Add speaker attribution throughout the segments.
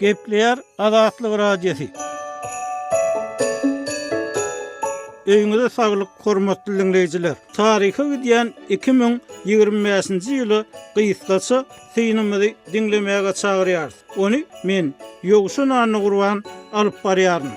Speaker 1: Gepleyer Azatlyk Radiosu. Öýüňize saglyk, hormatly dinleýijiler. Taryhy gidýän 2025-nji ýyly gysgaça synymyzy dinlemäge çagyrýar. Ony men Ýogşun Anny Gurban alyp barýarmyn.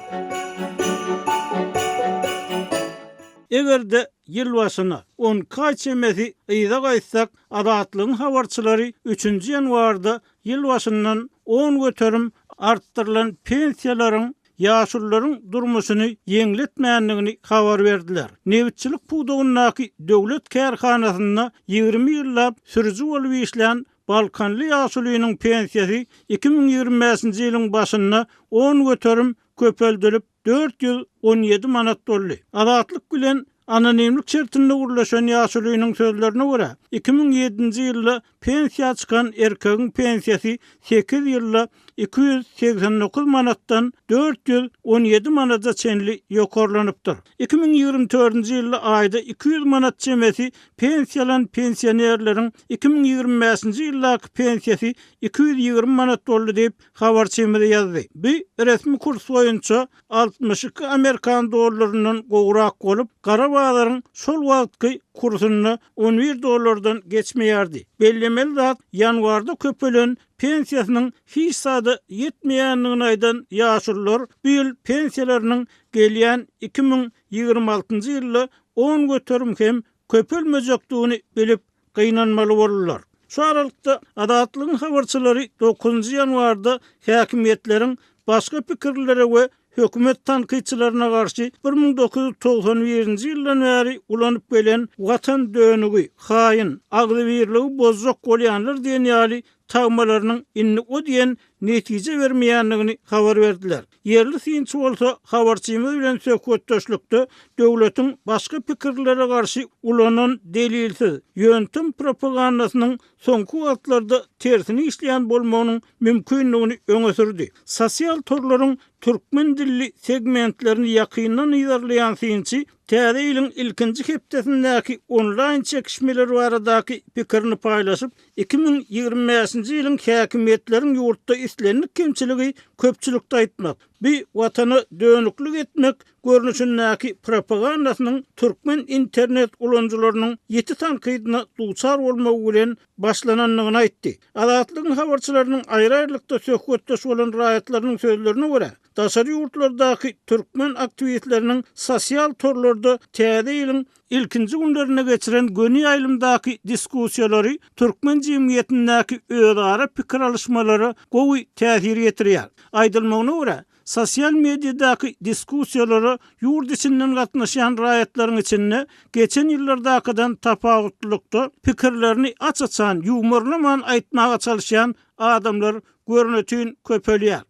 Speaker 1: Egerde ýyl başyna 10 kaçemesi ýyda gaýtsak, Azatlygyň habarçylary 3-nji ýanwarda ýyl başyndan 10 göterim artdyrylan pensiýalaryň ýaşullaryň durmuşyny ýeňletmänligini habar berdiler. Nebitçilik pudugynaky döwlet kärhanasyna 20 ýyllap sürüji bolup işlän Balkanly ýaşulynyň pensiýasy 2025-nji ýylyň başynda 10 göterim köpeldilip 417 manat boldy. Azatlyk bilen anonimlik şertinde gurlaşan ýaşulynyň sözlerine görä 2007-nji ýylda pensiýa çykan erkegiň pensiýasy 8 ýylda 289 manatdan 417 manata çenli ýokarlanypdyr. 2024-nji ýylda aýda 200 manat çemesi pensiýalan pensionerleriň 2025-nji ýyldaky pensiýasy 220 manat boldy diýip habarçymyzda ýazdy. Bu resmi kurs boýunça 62 Amerikan dollarynyň gowrak bolup, gara bazarın şol wagtky kursuna 11 dollardan geçmeýärdi. Bellemeli zat ýanwarda köpelen pensiýasynyň hiç sady ýetmeýänligini aýdan ýaşurlar bu ýyl pensiýalarynyň gelýän 2026-njy ýylda 10 göterim hem köpelmejekdigini bilip gynanmaly bolurlar. Şu aralykda Azatlygyň habarçylary 9-njy ýanwarda häkimetleriň başga pikirlere we hökümet tanqidçilerine karşı 1991-nji ýyldan bäri ulanyp gelen watan dönügi, haýyn, agzybirligi bozjak bolýanlar diýen ýaly tagmalarynyň inni o diýen netije bermeýänligini habar berdiler. Yerli synçy bolsa habarçymyz bilen söhbetdeşlikde döwletiň başga pikirlere karşı ulanan delilsiz ýöntem propagandasynyň soňky wagtlarda tersini işleýän bolmagynyň mümkinligini öňe sürdi. Sosial torlaryň türkmen dilli segmentlerini ýakyndan ýarlayan synçy täze ýylyň ilkinji hepdesindäki online çekişmeler baradaky pikirini paýlaşyp 2025-nji ýylyň häkimetleriň ýurtda islenlik kemçiligi köpçülikde aýtmak, bu watany dönüklik etmek görnüşindäki propagandasynyň türkmen internet ulanjylarynyň ýeti tanqydyna duçar bolmagy bilen başlananlygyny aýtdy. Azatlygyň habarçylarynyň aýry-aýrylykda söhbetdeş bolan raýatlarynyň sözlerine görä, daşary ýurtlardaky türkmen aktivistleriniň sosial torlarda täze ýylyň ilkinji günlerine geçiren göni aýlymdaky diskussiýalary türkmen jemgyýetindäki özara pikir alışmalary gowy täsir ýetirýär. Aýdylmagyna görä, sosial mediadaky diskussiýalary ýurt içinden gatnaşan raýatlaryň içinde geçen ýyllardakydan tapawutlykda pikirlerini açaçan, ýumorlaman aýtmaga çalışan adamlar görnetin köpelýär.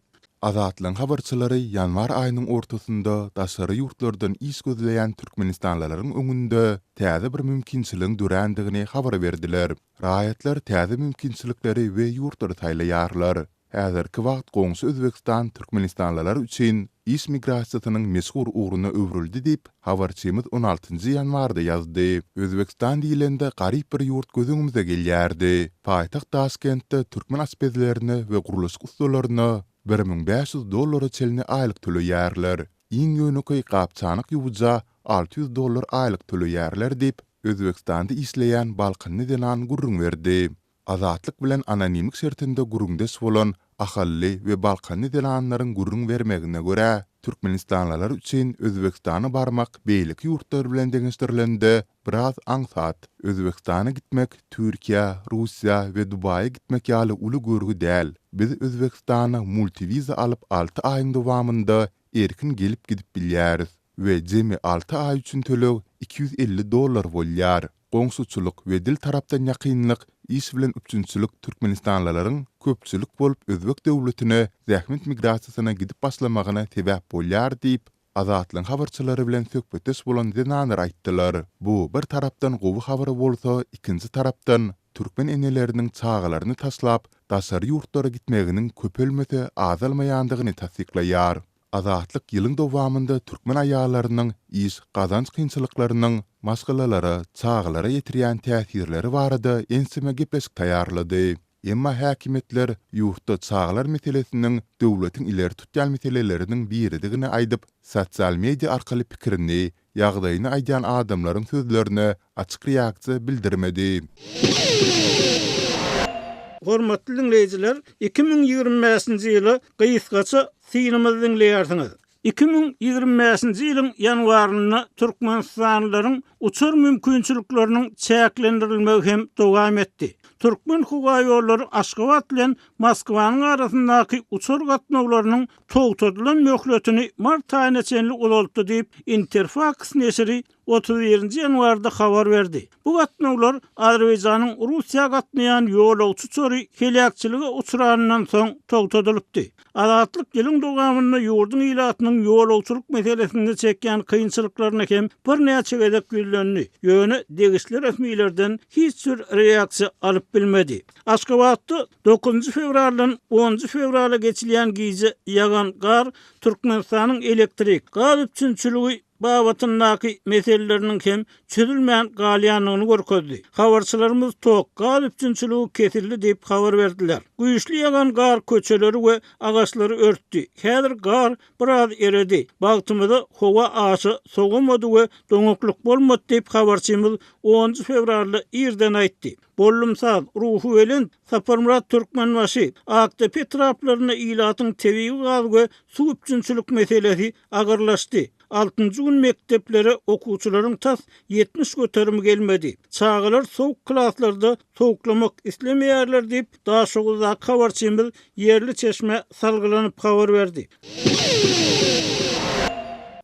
Speaker 2: Azatlyň habarçylary ýanwar aýynyň ortasynda daşary ýurtlardan iş gözleýän türkmenistanlylaryň öňünde täze bir mümkinçilik dürändigini habar berdiler. Raýatlar täze mümkinçilikleri we ýurtları taýlaýarlar. Häzirki wagt goňşy Özbekistan türkmenistanlylary üçin iş migrasiýasynyň meşhur uğruna öwrüldi diýip habarçymyz 16-njy ýanwarda ýazdy. Özbekistan diýilende garyp bir ýurt gözüňimize gelýärdi. Paýtaxt Taşkentde türkmen aspezlerini we guruluş ustalaryny 1500 dollara çelini aylık töleýärler. Iň ýöneky gapçanyk ýuwja 600 dollar aylyk töleýärler diýip Özbekistanda işleýän Balkanly denan gurrun berdi. Azatlyk bilen anonimlik şertinde gurrundeş bolan ahally we Balkanly denanlaryň gurrun bermegine görä, türkmenistanlylar üçin Özbekistana barmak beýlik ýurtlar bilen deňeşdirilende biraz aňsat. Özbekistana gitmek, Türkiýe, Russiýa we Dubaýa gitmek ýaly uly görgü däl. Biz Özbekistana multiviza alyp 6 aýyň dowamında erkin gelip gidip bilýäris we jemi 6 aý üçin tölew 250 dollar bolýar. Goňşuçylyk we dil tarapdan ýakynlyk iş bilen üçünçülük türkmenistanlylaryň köpçülik bolup Özbek döwletine zähmet migrasiýasyna gidip başlamagyna sebäp bolýar diýip Azatlyň habarçylary bilen söhbetdeş bolan denanlar aýtdylar. Bu bir tarapdan gowy habary bolsa, ikinji tarapdan türkmen eneleriniň çağalaryny taşlap, daşary ýurtlara gitmeginiň köpelmese azalmaýandygyny tasdiklaýar. azatlyk ýylyň dowamında türkmen aýallarynyň iş gazanç kynçylyklarynyň maskalalara, çağlara ýetirýän täsirleri barada ensime gepleşik taýýarlady. Emma häkimetler ýurtda çağlar meselesiniň döwletiň ileri tutýan meseleleriniň biridigini aýdyp, sosial media arkaly pikirini, ýagdaýyny aýdýan adamlaryň sözlerine açyk reaksiýa bildirmedi.
Speaker 1: Hormatly dinleýijiler, 2025-nji ýyly gysgaça synamy dinleýärsiňiz. 2025-nji ýylyň ýanwaryna Türkmenistanlylaryň uçur mümkinçilikleriniň çäklendirilmegi hem dowam etdi. Türkmen hukuka ýollary Aşgabat bilen Moskwanyň arasyndaky uçur gatnawlarynyň togtadylan möhletini mart aýyna çenli ulaltdy diýip Interfax neşri 31-nji ýanwarda habar berdi. Bu gatnawlar Azerbaýjanyň Russiýa gatnaýan ýolagçy çöri helakçylyga uçuranyndan soň togtadylypdy. Azatlyk ýylyň dowamynda ýurdun ilatynyň ýolagçylyk meselesinde çekýän kynçylyklaryna hem bir näçe gedek güýlendi. Ýöne degişli resmiýlerden hiç bir reaksiýa alyp bilmedi. Aşgabatda 9 fevraldan 10 fevrala geçilýän gize ýagan gar Türkmenistanyň elektrik gaz üçinçiligi babatyndaky meseleleriniň hem çözülmeýän galýanlygyny görkezdi. Habarçylarymız tok gaz üçinçiligi kesildi diýip habar berdiler. Güýçli ýagan gar köçeleri we agaçlary örtdi. Häzir gar biraz eredi. Bagtymyzda howa aşy soğumady we doňoklyk bolmady diýip habarçymyz 10 fevralda irden aýtdy. Bollumsaz ruhu welin Saparmurat Türkmenbaşy AKP taraplaryna ilatyň tebii gaz we su üçinçilik meselesi agyrlaşdy. 6-njy gün mekteplere okuwçylaryň tas 70 göterimi gelmedi. Çağlar soğuk klaslarda soğuklamak islemeýärler diýip daşygyza habarçymyz yerli çeşme salgylanyp habar berdi.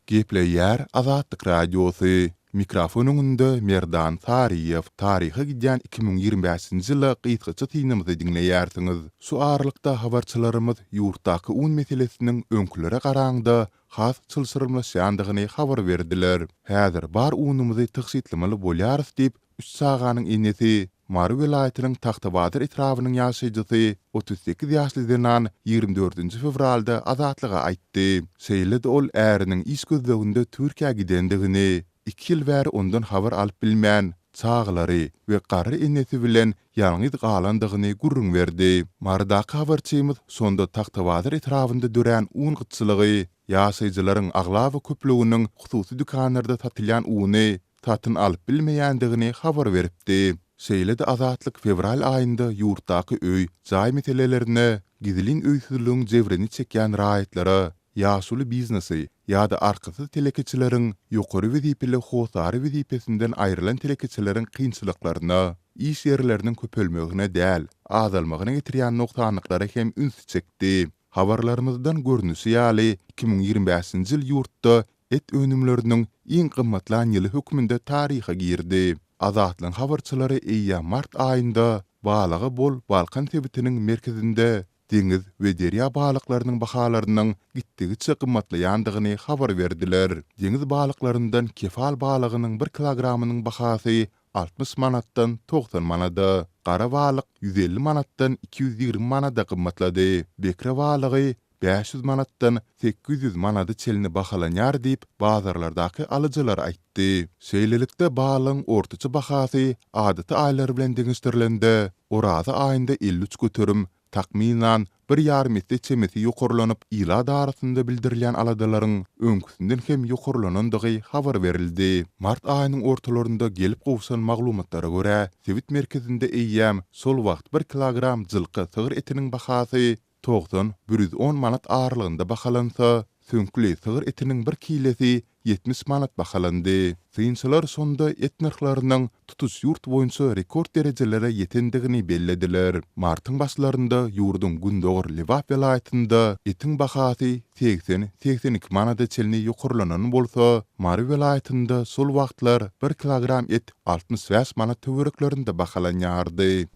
Speaker 2: Gepleýär Azatlyk radiosy. Mikrofonun önünde Merdan Tariýew, taryhy gidýän 2025-nji ýyly gysgaça synamyzy dinleýärsiňiz. Şu aralykda habarçylarymyz ýurtdaky un meselesiniň öňkülere garaňda has çylşyrylmaşýandygyny habar berdiler. Häzir bar unumyzy tyksitlemeli bolýarys diýip üç saganyň enesi Mary welaýatynyň Taxtabadyr etrawynyň ýaşaýjysy 38 ýaşly Zenan 24 fevralda azatlyga aýtdy. Seýledi ol äriniň iş gözleginde Türkiýe gidendigini, 2 ýyl bäri ondan habar alyp bilmän çağlary we gary enesi bilen ýalňyz galandygyny gurrun berdi. Mardaky habarçymyz sonda Taxtabadyr etrawynda dören un gytçylygy, ýaşaýjylaryň agla we köpleginiň hususy dükanlarda satylýan uny tatyn alyp bilmeýändigini habar beripdi. Seýledi Azatlyk fevral aýynda ýurtdaky öý, jaý meselelerine, gizlin öýsüzlüğüň jebrini çekýän raýatlara, ýaşuly biznesi ýa-da arkasy telekeçileriň ýokary wezipeli hosary wezipesinden aýrylan telekeçileriň kynçylyklaryna, iş ýerleriniň köpelmegine däl, azalmagyna getirýän noksanlyklary hem üns çekdi. Habarlarymyzdan görnüşi ýaly 2025-nji ýyl ýurtda et önümleriniň iň gymmatlan ýyly hökmünde taryha girdi. Azatlyň habarçylary eýýä mart aýynda balagy bol Balkan tebitiniň merkezinde deňiz we derýa balyklarynyň bahalarynyň gitdigiçe gymmatlaýandygyny habar berdiler. Deňiz balyklaryndan kefal balygynyň 1 kilogramynyň bahasy 60 manatdan 90 manada, gara balyk 150 manatdan 220 manada gymmatlady. Bekre balygy 500 manatdan 800 manada çelini bahalanýar diýip bazarlardaky alyjylar aýtdy. Şeýlelikde balyň ortaça bahasy adaty aýlary bilen deňişdirilende, oraza aýynda 53 göterim, takminan 1,5 metre çemeti ýokurlanyp ýyla darasynda bildirilýän aladaryň öňküsinden hem ýokurlanandygy habar berildi. Mart aýynyň ortalarynda gelip gowşan maglumatlara görä, Sewit merkezinde eýýäm sol wagt 1 kilogram jylky sygyr etiniň bahasy 90-110 manat ağırlığında bahalansa, sönküli sığır etinin 1 kilesi 70 manat bahalandy. Synçylar sonda et narhlarynyň tutuş ýurt boýunça rekord derejelere ýetendigini bellediler. Martyň başlarında ýurdun Gündogor Lewap welaýatynda etin bahasy 80-82 manada çelini ýokurlanan bolsa, Mary welaýatynda sol wagtlar 1 kilogram et 65 manat töwereklerinde bahalanýardy.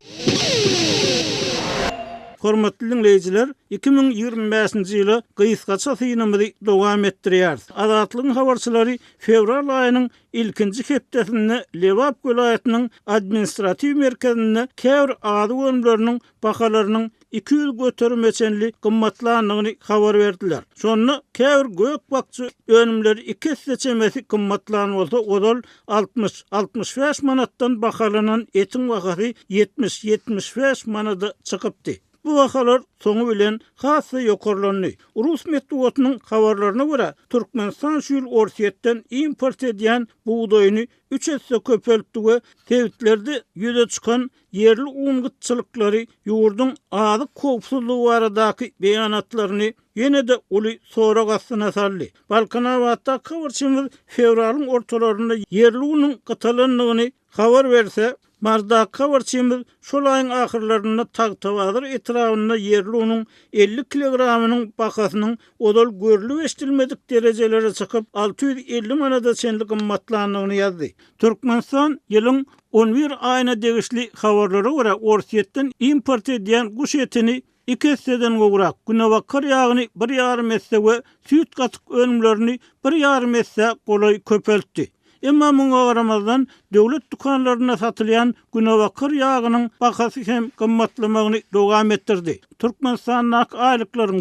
Speaker 1: Hormatly dinleýijiler, 2025-nji ýyly gysgaça synamyzy dowam etdirýär. Azatlygyň habarçylary fevral aýynyň ilkinji hepdesinde Lewap welaýatynyň administrativ merkezinde käwr ady önümleriniň bahalarynyň 200 götürmeçenli kımmatlanlygyny habar berdiler. Şonu käbir gök bakçy önümleri 2 seçemesi kımmatlan bolsa, odol 60-65 manattan bakalanan etin vakati 70-75 manada çıkıpdy. Bu vakalar soňu bilen hasy ýokarlandy. Rus medeniýetiniň habarlaryna görä, Türkmenistan şu ýyl Orsiýetden import edýän buğdaýyny 3 esse köpeltdi we tewitleri ýüze çykan yerli uňgytçylyklary ýurdun azyk kopsuzlygy baradaky beýanatlaryny ýene de uly sorak astyna saldy. Balkanawatda habarçymyz fevralyň ortalarynda yerli unyň gytalanlygyny habar berse, Marda habarçymyz şol aýyň ahyrlarynda tag-tawadyr etrawyna yerli unyň 50 kilogramynyň bakasynyň odol görülip eşdilmedik derejelere çykyp 650 manada çenli gymmatlanlygyny ýazdy. Türkmenistan ýylyň 11 aýyna degişli habarlara görä Orsiýetden import edýän guş etini 2 esseden gowrak, günewakar ýagyny 1,5 esse we süýt gatyk önümlerini 1,5 esse golay köpeltdi. Emma muňa garamazdan döwlet dukanlaryna satylýan günewakar ýagynyň bakasy hem gymmatlamagyny dowam etdirdi. Türkmenistanyň aýlyklaryň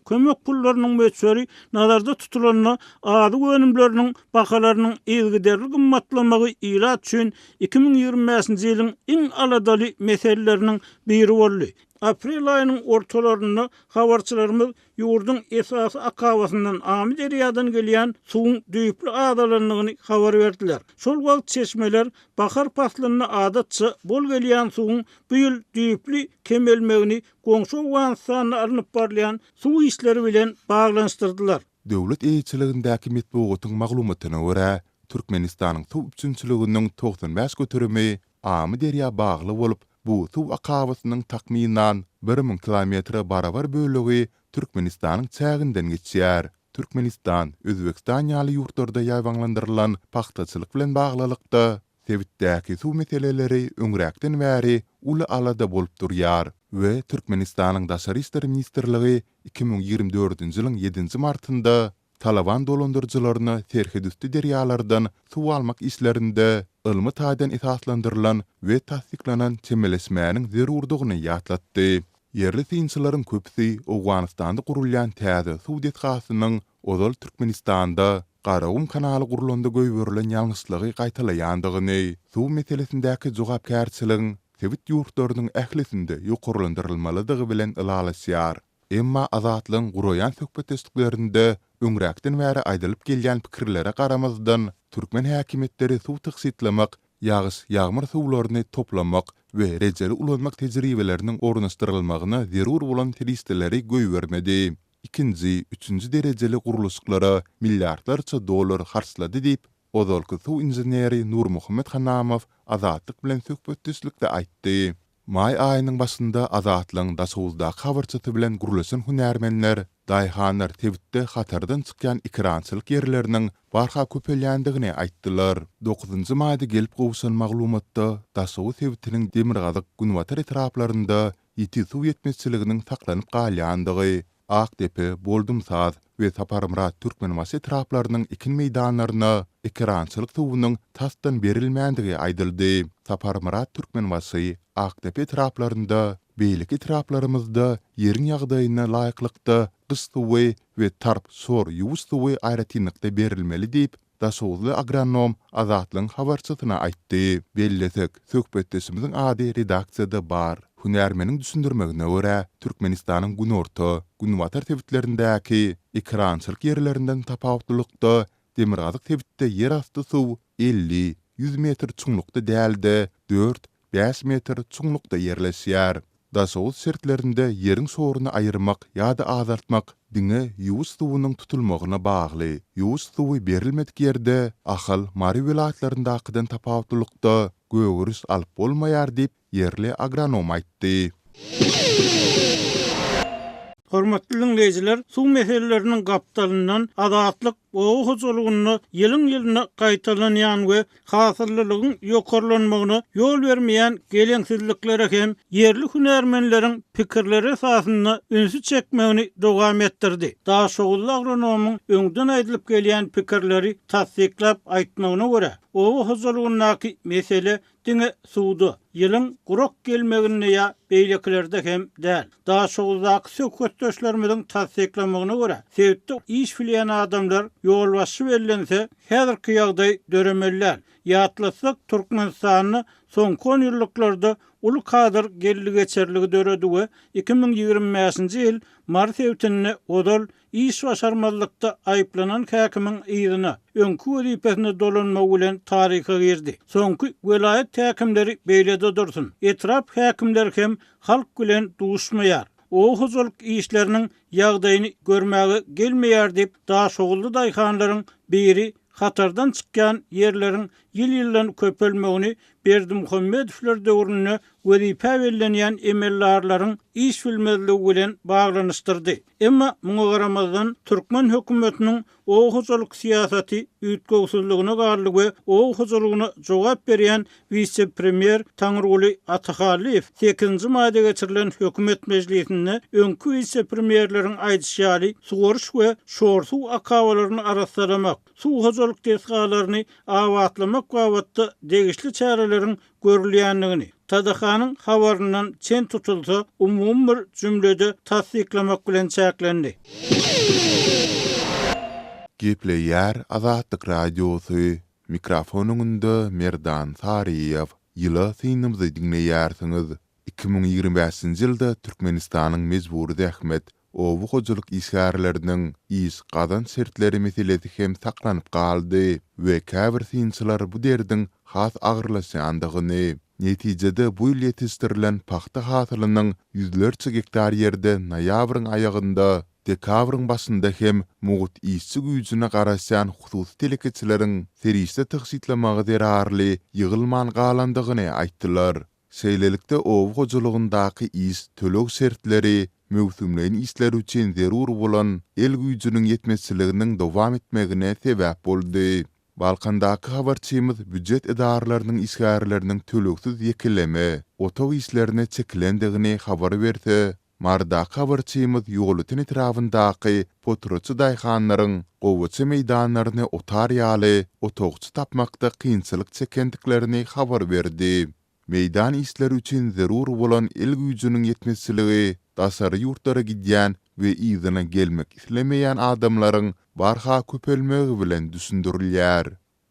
Speaker 1: kömek pullarynyň möçberi nazarda tutulanyna azyk önümleriniň bakalarynyň ilgiderli gymmatlamagy ýyla üçin 2025-nji ýylyň iň aladaly meseleleriniň biri boldy. Aprel aýynyň ortalarynda habarçylarymyz ýurdun esasy akawasyndan Amy deriýadan gelýän suwuň düýpli adalanlygyny habar berdiler. Şol wagt çeşmeler bahar faslyna adatça bol gelýän suwuň bu ýyl düýpli kemelmegini goňşy Awganystanyna alınıp barlayan suw işleri bilen baglanşdyrdylar.
Speaker 2: Döwlet eýçiligindäki medeniýetiň maglumatyna görä, Türkmenistanyň suw üçinçiliginiň 95 götürimi Amy deriýa bagly bolup, bu suw akawasynyň takminan 1000 kilometre barabar bölegi Türkmenistanyň çäginden geçýär. Türkmenistan, Özbekistan ýaly ýurtlarda ýaýwanlandyrylan paxtaçylyk bilen baglylykda Tewitdäki suw meseleleri öňräkden bäri uly alada bolup durýar we Türkmenistanyň Daşary işleri ministrligi 2024-nji ýylyň 7-nji martynda Taliban dolandyrjylaryny terhedüstü derýalardan suw almak işlerinde ılmy taýdan esaslandyrylan we tasdiklanan çemeleşmäniň zerurdygyny ýatlatdy. Yerli synçylaryň köpüsi Awganystanda gurulýan täze suw detgasynyň odol Türkmenistanda Garagum kanaly gurulanda göýberilen ýalňyslygy gaýtalaýandygyny, suw meselesindäki jogapkärçiligiň Tewit ýurtlarynyň ählisinde ýokarlandyrylmalydygy bilen ılalaşýar. Emma azatlygyň guraýan söhbetdeşliklerinde öňräkden bäri aýdylyp gelýän pikirlere garamazdan Türkmen häkimetleri suw taksitlamak, ýağmur suwlaryny toplamak we rejeli ulanmak tejribeleriniň ornaşdyrylmagyna zerur bolan telisteleri göýbermedi. 2-nji, 3-nji derejeli guruluşlara milliardlarça dollar harçlady diýip odolky suw inženeri Nur Muhammed Hanamow azatlyk bilen söhbetdeşlikde aýtdy. May aýynyň başynda azatlygyň daşawuzda habarçysy bilen guruluşan hünärmenler daýhanlar Tewitde hatardan çykýan ekrançylyk ýerleriniň barha köpelýändigini aýtdylar. 9-njy maýda gelip gowşan maglumatda daşawu Tewitiniň demirgazyk günwatar etraplarynda ýeti suw ýetmezçiliginiň saklanyp galýandygy, Akdepe, Boldumsaz we Saparmyrat Türkmenwasy etraplarynyň ekin meýdanlaryna ekrançylyk suwunyň tasdan berilmänligi aýdyldy. Saparmyrat Türkmenwasy Akdepe etraplarynda beýlik etraplarymyzda ýeriň ýagdaýyna laýyklykda gys suwy we tarp sor ýuwus suwy aýratynlykda berilmeli diýip daşawuzly agronom Azatlygyň habarçysyna aýtdy. Bellesek, söhbetdeşimiziň ady redaksiýada bar. Hünärmeniň düşündirmegine görä, Türkmenistanyň günorta, günwatar tewitlerindäki ekrançylyk ýerlerinden tapawutlykda demirgazyk tewitde ýer asty suw 50-100 metr çuňlukda dälde 4-5 metr çuňlukda ýerleşýär. Daşawuz şertlerinde ýeriň soruny aýyrmak ýa-da azaltmak diňe ýuwus suwunyň tutulmagyna bagly. Ýuwus suwy berilmedik ýerde ahal Mari vilayatlaryndakydan tapawutlykda göwürüs alyp bolmaýar diýip yerli agronom aýtdy.
Speaker 1: Hormatly dinleyijiler, suw meseleleriniň gapdalyndan azatlyk owu hojulugyny ýylyň-ýylyna gaýtalanýan we hasyrlylygyň ýokarlanmagyna ýol bermeýän geleňsizliklere hem yerli hünärmenleriň pikirleri esasynda ünsü çekmegini dowam etdirdi. Daşawuzly agronomyň öňden aýdylyp gelýän pikirleri tasdiklap aýtmagyna görä, owu hojulugynyňky mesele etdiňe suwdy. Ýylyň gurok gelmegine ýa beýlekilerde hem däl. Daha şoğuzdaky söhbetdeşlerimiziň tasdiklamagyna görä, sebäpde iş bilýän adamlar ýol başy berillense, häzirki ýagdaý döremeller. Ýatlasak Türkmenistanyny soňky 10 ýylliklarda uly kadr gelli geçerligi dörediwe 2025-nji ýyl mart ewtenine odal iş başarmazlykda aýyplanan häkimiň ýygyna öňkü wezipesine dolanmak bilen taryha girdi. Soňky welayet häkimleri beýlede dursun. Etrap häkimler hem halk bilen duşmaýar. O huzurluk işlerinin ýagdaýyny görmäge gelmeýär dip daha şogully daýhanlaryň biri hatardan çykkan yerlerin ýyl-ýyldan köpelmegini Berdimuhammedowler döwrüne wezipe berilýän emellarlaryň iş bilmezligi bilen baglanyşdyrdy. Emma muňa garamazdan Türkmen hökümetiniň o huzurluk siýasaty üýtgewsizligine garlyk we o huzurlugyna jogap berýän vice-premier Taňryguly Atahaliýew 8-nji maddede geçirilen hökümet mejlisinde öňkü vice-premierleriň aýdýaşy sugorş we şorsuw akabalaryny araşdyrmak, suw huzurluk tesgalaryny awatlamak wagtda degişli çäreleriň görülýändigini Tadahanyň habaryndan çen tutulsa umum bir jümlede tasdiklamak bilen çäklendi.
Speaker 2: Gepleýär Azatlyk radiosu mikrofonunda Merdan Sariýew. Ýyla synymyzy dinleýärsiňiz. 2025-nji ýylda Türkmenistanyň mezburi dähmet owu hojuluk işgärleriniň iş gadan sertleri meselesi hem saklanyp galdy we käbir synçylar bu derdiň has agyrlaşandygyny, netijede bu ýyl ýetişdirilen paxta hasylynyň ýüzlerçe hektar ýerde noýabryň aýagynda, dekabryň başynda hem mugut işçi güýjüne garaşan hususy telekeçileriň serişde tyksitlemagi derarly ýygylman galandygyny aýtdylar. Şeýlelikde owu hojulugyndaky iş tölek sertleri mewsümleýän işler üçin zerur bolan el güýjüniň ýetmezçiliginiň dowam etmegine sebäp boldy. Balkandaky habarçymyz büdjet edaralarynyň işgärleriniň töleksiz ýekileme, oto işlerine çekilendigini habar berdi. Mardaky habarçymyz ýolutyn etrafyndaky potroçy daýhanlaryň gowaçy meýdanlaryny otar ýaly otogçy tapmakda kynçylyk çekendiklerini habar berdi. Meýdan işleri üçin zerur bolan el güýjüniň ýetmezçiligi dasary ýurtlara gidýän we ýygyna gelmek islemeýän adamlaryň barha köpelmegi bilen düşündirilýär.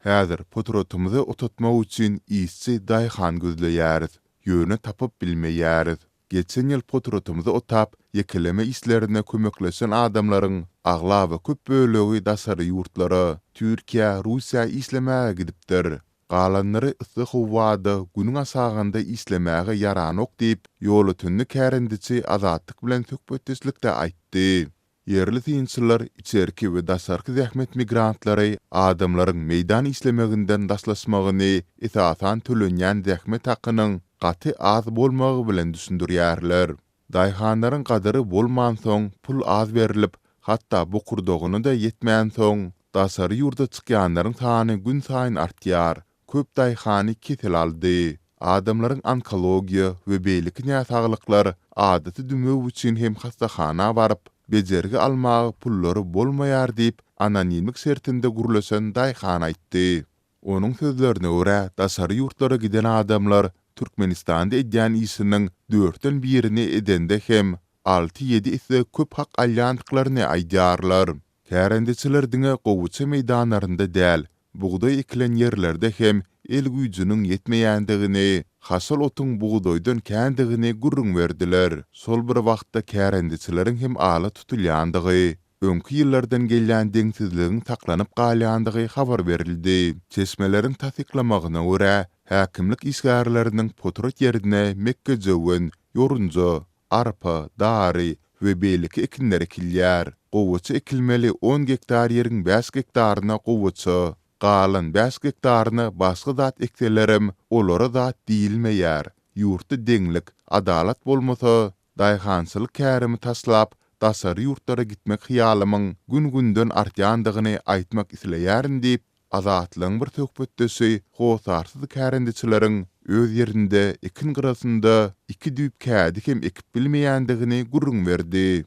Speaker 2: Häzir potrotumuzy otatmak üçin işçi daýhan gözleýäris, ýöne tapyp bilmeýäris. Geçen ýyl potrotumuzy otap, ýekileme işlerine kömekleşen adamlaryň aglaby köp bölegi dasary ýurtlara, Türkiýe, Russiýa islemäge gidipdir. Galanlary ıssyk howada günüň asaganda islemäge yaranok diýip ýoly tünni kärendiçi Azatlyk bilen söhbetdeşlikde aýtdy. Yerli synçylar içerki we dasarky zähmet migrantlary adamlaryň meýdan islemeginden daşlaşmagyny esasan tölenýän zähmet hakynyň gaty az bolmagy bilen düşündirýärler. Daýhanlaryň gadary bolman soň pul az berilip, hatda bu kurdogyny da ýetmän soň dasary ýurda çykýanlaryň sany gün saýyn artýar. Köp daýhany ketel aldy. Adamlaryň onkologiýa we beýleki näsaglyklar adaty dümek üçin hem hastahana baryp, bejergi almagy pullary bolmaýar diýip anonimlik sertinde gurulaşan daýhan aýtdy. Onuň sözlerine görä, dasary ýurtlara giden adamlar Türkmenistanda edýän işiniň 4den birini edende hem 6-7 ise köp hak alýandyklaryny aýdýarlar. Kärendiçiler diňe gowaçy meýdanlarynda däl, buğday ekilen yerlerde hem el güýjüniň ýetmeýändigini, hasıl otun buğdoýdan kändigini gurrun berdiler. Sol bir wagtda kärendiçileriň hem ala tutulýandygy, öňkü ýyllardan gelýän deňsizligiň taklanyp galýandygy habar berildi. Çeşmeleriň tasdiklamagyna görä, häkimlik işgärleriniň potrot ýerine Mekke jöwen, Yorunca, arpa, dary we beýleki ekinler ekilýär. Gowaçy ekilmeli 10 hektar ýeriň 5 hektaryna gowaçy, galan 5 hektaryny başga zat ekselerem olara zat diýilmeýär. Ýurtda deňlik, adalat bolmasa, daýhançylyk kärimi taslap, dasary ýurtlara gitmek hyýalymyň gün-günden artýandygyny aýtmak isleýärin diýip, Azatlyň bir söhbetdeşi howsarsyz kärendiçileriň öz ýerinde ekin gyrasynda 2 düýp kädi hem ekip bilmeýändigini gurrun berdi.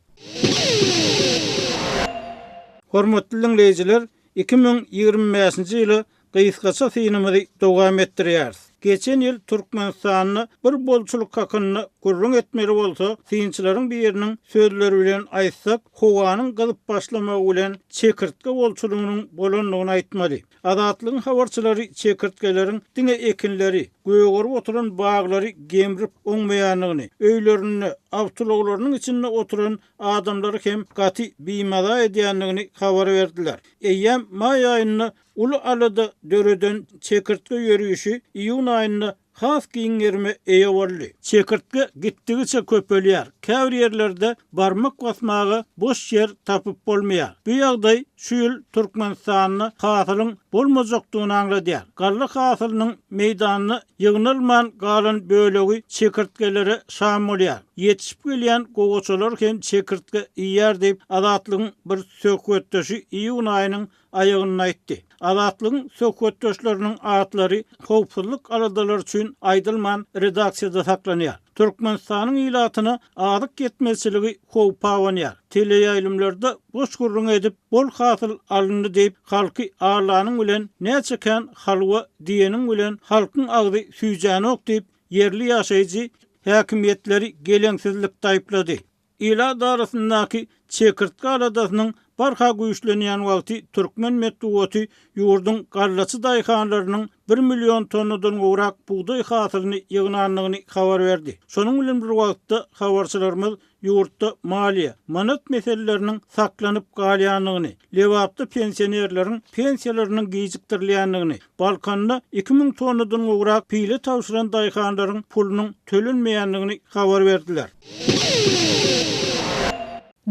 Speaker 1: Hormatly dinleýijiler, 2025-nji ýyly Gysgaça synymyzy dowam etdirýär. Geçen ýyl Türkmenistanyny bir bolçuluk hakyny gurrun etmeli bolsa, synçylaryň biriniň sözleri bilen aýtsak, howanyň gyzyp başlamagy bilen çekirtke bolçulugynyň bolanlygyny aýtmaly. Azatlygyň habarçylary çekirtkeleriň diňe ekinleri, göýgürüp oturan baglary gemrip oňmaýanlygyny, öýlerini, awtologlarynyň içinde oturan adamlary hem gaty biýmada edýänligini habar berdiler. Eýýem may aýyny ulu alada döreden çekirtke ýörüýüşi iýun aýyny has giňerme eýe boldy. Çekirtke gitdigiçe köpelýär. Käbir ýerlerde barmak basmagy boş ýer tapyp bolmaýar. Bu ýagdaý şu ýyl Türkmenistanyny hasylyň bolmajakdygyny aňladýar. Galla hasylynyň meýdanyny ýygnalman galan bölegi çekirtkelere şam bolýar. Yetişip gelýän gowaçalar hem çekirtke iýär diýip azatlygyň bir söhbetdeşi iýun aýynyň aýagyny aýtdy. Azatlygyň söhbetdeşleriniň atlary howpsuzlyk aradalar üçin aýdylman redaksiyada saklanýar. Türkmenistanyň ilatyna adyk getmezçiligi howpa awanýar. Teleýaýlymlarda boş gurrun edip bol hasyl alyndy diýip halky ağlanyň bilen näçeken halwa diýeniň bilen halkyň agdy süýjäni ok diýip yerli ýaşaýjy häkimetleri geleňsizlik taýplady. İla darasyndaky çekirtke aradasynyň barha güýçlenýän wagty türkmen medeniýeti ýurduň gallaçy daýhanlarynyň 1 milyon tonnadan gowrak buğday hasylyny ýygnanlygyny habar berdi. Şonuň bilen bir wagtda habarçylarymyz ýurtda maliýe, manat meseleleriniň saklanyp galýanlygyny, lewapda pensionerleriň pensiýalarynyň gijikdirilýänligini, Balkanda 2000 tonnadan gowrak pile tawşyran daýhanlaryň pulunyň tölenmeýänligini habar berdiler.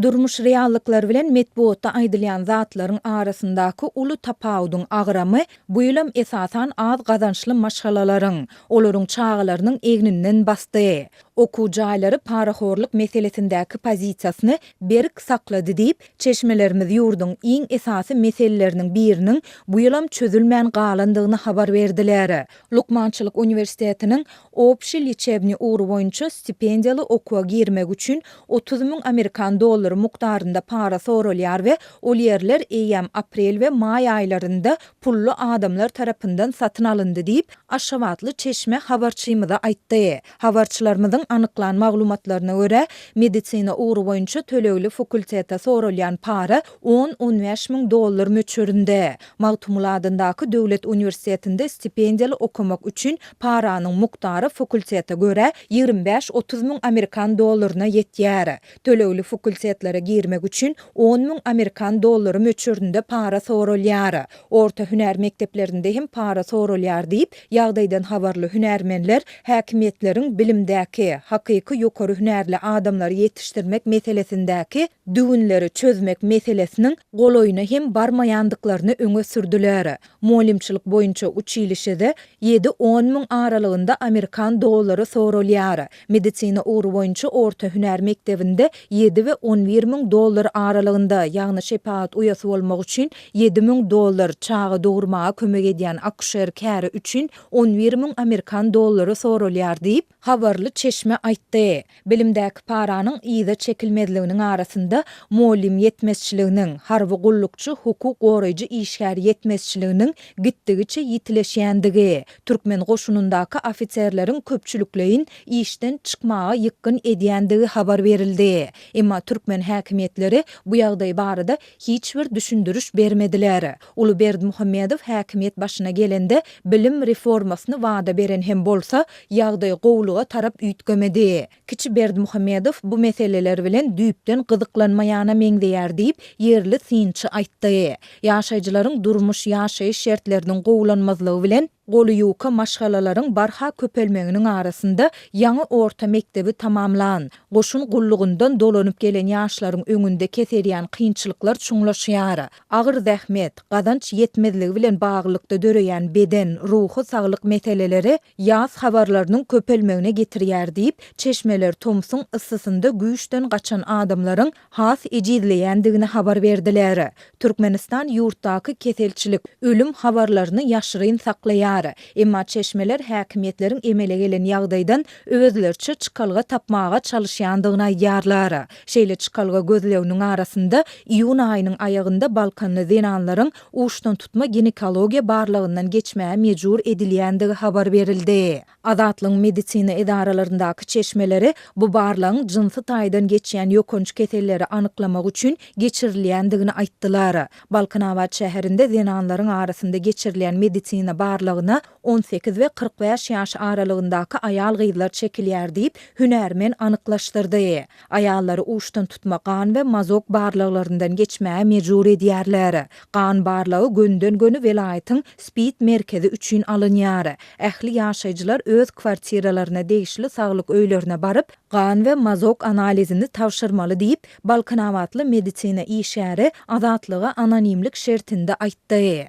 Speaker 3: Durmuş reallıklar bilen metbuatda aýdylýan zatlaryň arasyndaky uly tapawdyň agramy bu ýylam esasan az gazançly maşgalalaryň, olaryň çağalarynyň egninden basdy. Oku jaýlary paraxorlyk meselesindäki pozisiýasyny berk saklady diýip, çeşmelerimiz ýurduň iň esasy meseleleriniň biriniň bu ýylam çözülmän galandygyny habar berdiler. Lukmançylyk Uniwersitetiniň Opşy liçebni uğru boýunça stipendiýaly okuwa girmek üçin 30 000 Amerikan dollary mukdarynda para sorulýar we ol ýerler eýem, aprel we may aýlarynda pullu adamlar tarapyndan satyn alyndy diýip Aşgabatly çeşme habarçymyza aýtdy. Habarçylarymyzyň anyklany maglumatlaryna görä, medisina uğru boýunça tölegli fakulteta sorulýan para 10-15 000 dollar möçürinde. Magtumul adyndaky döwlet uniwersitetinde stipendiýaly okumak üçin paranyň muktary fakulteta görä 25-30 000 Amerikan dollaryna ýetýär. Tölegli fakultetlere girmek üçin 10 000 Amerikan dollary möçürinde para sorulýar. Orta hüner mekteplerinde hem para sorulýar diýip ýagdaýdan habarly hünermenler häkimetleriň bilimdäki hakyky ýokary hünerli adamlary ýetişdirmek meselesindäki düwünleri çözmek meselesiniň goloýuna hem barmaýandyklaryny öňe sürdüler. Molimçilik boýunça uçilişede 7-10 000 aralygynda Amerikan dollary sorulýar. Medisina uğru boýunça orta hüner mektebinde 7 we 11 000 dollar aralygynda, ýagny şepaat uýasy bolmak üçin 7 000 dollar, çağı dogurmaga kömek edýän akşer käri üçin 11 000 Amerikan dollary sorulýar diýip habarly çeşme aýtdy. Bilimdäki paranyň ýyda çekilmezliginiň arasynda molim yetmezçiliginiň, harby gullukçy, hukuk goraýjy işgär yetmezçiliginiň gitdigiçe ýitileşýändigi, türkmen goşunundaky ofitserleriň köpçülükleýin işden çykmaga ýykyn edýändigi habar berildi. Emma türkmen häkimetleri bu ýagdaý barada hiç bir düşündürüş bermediler. Uluberdi Muhammedow häkimet başyna gelende bilim reformasyny wada beren hem bolsa ýagdaý gowluga tarap üýtgemedi. Kiçi Berdi Muhammedow bu meseleler bilen düýpden gyzyklanmaýana meňdeýär diýip yerli synçy aýtdy. Ýaşaýjylaryň durmuş ýaşaýyş şertleriniň gowlanmazlygy bilen golu ýuka maşgalalaryň barha köpelmeginiň arasynda ýaňy orta mektebi tamamlan. Goşun gullugyndan dolanyp gelen ýaşlaryň öňünde keserýän kynçylyklar çuňlaşýar. Agyr zähmet, gazanç ýetmezligi bilen baglykda döreýän beden, ruhy saglyk meseleleri ýaz habarlarynyň köpelmegine getirýär diýip çeşmeler Tomsun ıssysynda güýçden gaçan adamlaryň has ejizleýändigini habar berdiler. Türkmenistan ýurtdaky keselçilik, ölüm habarlaryny ýaşyryn saklaýar. aýdylýar. Emma çeşmeler häkimiýetleriň emele gelen ýagdaýdan özlerçe çykalga tapmaga çalışýandygyna aýdýarlar. Şeýle çykalga gözleginiň arasynda iýun aýynyň aýagynda Balkanly zenanlaryň uşdan tutma ginekologiýa barlygyndan geçmäge mejbur edilýändigi habar berildi. Azatlyň medisina edaralaryndaky çeşmeleri bu barlagyň jynsy taýdan geçýän ýokunç keselleri anyklamak üçin geçirilýändigini aýtdylar. Balkanawat şäherinde zenanlaryň arasynda geçirilen medisina barlygyna 18 we 45 ýaş aralygyndaky aýal gyzlar çekilýär diýip hünärmen anyklaşdyrdy. Aýallary uşdan tutma gan we mazok barlyklaryndan geçmäge mejbur edýärler. Gan barlygy gönden göni welaýatyň Speed merkezi üçin alınýar. Ähli ýaşaýjylar öz kwartiralaryna degişli saglyk öýlerine baryp gan we mazok analizini tawşyrmaly diýip Balkanawatly medisina işäri azatlyga anonimlik şertinde aýtdy.